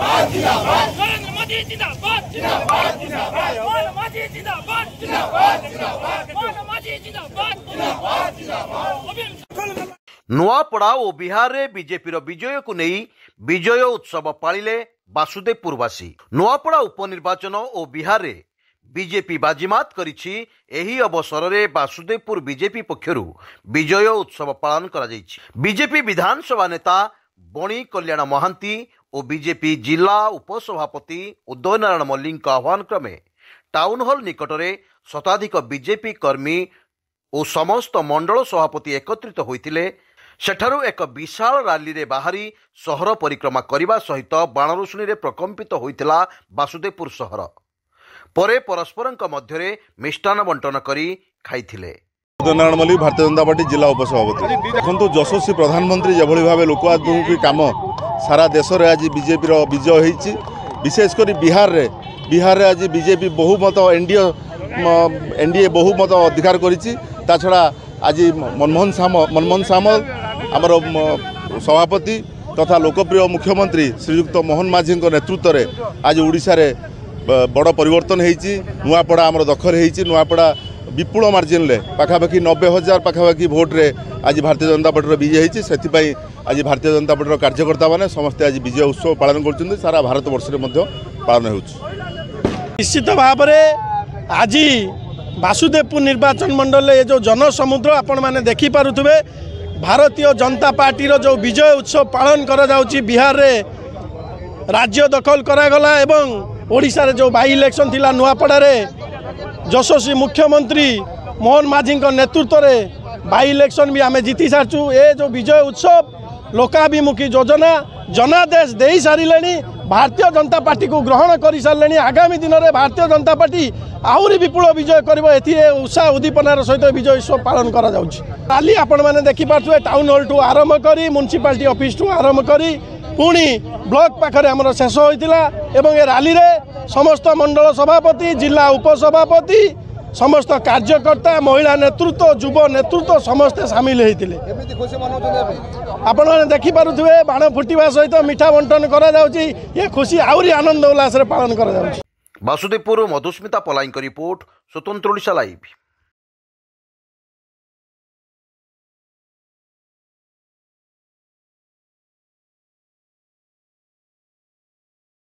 नरेंद्र मोदी जिंदाबाद जिंदाबाद जिंदाबाद मोदी जिंदाबाद जिंदाबाद जिंदाबाद मोदी जिंदाबाद जिंदाबाद जिंदाबाद। नुआपड़ा और बिहार रे बीजेपी विजय को नहीं विजय उत्सव पालिले बासुदेवपुरवासी। नुआपड़ा उपनिर्वाचन और बिहार रे बीजेपी बाजीमात करिछि। एही अवसर रे बासुदेवपुर बीजेपी पक्षरु विजय उत्सव पालन करा जाइछि। बीजेपी विधानसभा नेता बणी कल्याण महांती और बीजेपी जिला उपसभापति उदय नारायण मल्लिक आह्वान क्रमे टाउन हॉल निकटरे शताधिक बीजेपी कर्मी और समस्त मंडल सभापति एकत्रित होइतिले। सेठारु एक विशाल रैली रे बाहरी सहर परिक्रमा करने सहित बाणरोषणी रे प्रकंपित होइतिला बासुदेवपुर सहर। परे परस्परंक मध्यरे मिष्टान बंटन करी खाइथिले। उदय नारायण मल्लिक भारतीय जनता पार्टी जिला उपसभापति। देखो यशस्वी प्रधानमंत्री जेभली भाव लोकाभिमुखी काम सारा देश में आज बीजेपी विजय होइछि। विशेषकर बिहार रे आज बीजेपी बहुमत एनडीए बहुमत अधिकार करिछि। ता छड़ा आज मनमोहन सामल आमर सभापति तथा लोकप्रिय मुख्यमंत्री श्रीयुक्त मोहन माझी नेतृत्व में आज ओडिशा रे बड़ परिवर्तन होइछि। नुआपड़ा आमर दखल होइछि। नुआपड़ा विपुल मार्जिन ले पाखापाखि 90,000 पाखापाखि भोट रे आज भारतीय जनता पार्टी विजय होइछि। सेथिपाई आज भारतीय जनता पार्टी कार्यकर्ता माने समस्त आज विजय उत्सव पालन करछन्ते। सारा भारत वर्ष रे मध्य पालन होउछि। निश्चित भाव में आज बासुदेवपुर निर्वाचन मंडल ये जो जनसमुद्र आपण मैंने देखिपे भारतीय जनता पार्टी जो विजय उत्सव पालन करा जाउछि। बिहार रे राज्य दखल करागला एवं ओडिशा रे जो बाई इलेक्शन थिला नुआपड़ा रे यशस्वी मुख्यमंत्री मोहन माझी नेतृत्व में बाई इलेक्शन भी आम जीति सारचु। ये जो विजय उत्सव लोकाभिमुखी योजना जनादेश दे सारे भारतीय जनता पार्टी को ग्रहण कर सारे। आगामी दिन में भारतीय जनता पार्टी आहरी विपुल विजय कर उत्साह उद्दीपनार सहित विजय उत्सव पालन करा जाउछि। काली आपण मैंने देखिपे टाउन हॉल ठू आरंभ करी म्युनिसिपालिटी ऑफिस ठू आरंभ करी पुणी ब्लॉक पाखरे आमर शेष होइतिला एवं ए रैली रे समस्त मंडल सभापति जिला उपसभापति समस्त कार्यकर्ता महिला नेतृत्व युव नेतृत्व समस्ते सामिल होइतिले। आपण मैंने देखिपे बाण फुटिवा सहित मिठा बंटन करा जाउछि। ये खुशी आउरी आनंद उल्लास रे पालन करा जाउछि। बासुदेवपुर मधुस्मिता पलाईंक रिपोर्ट स्वतंत्र ओडिशा लाइव।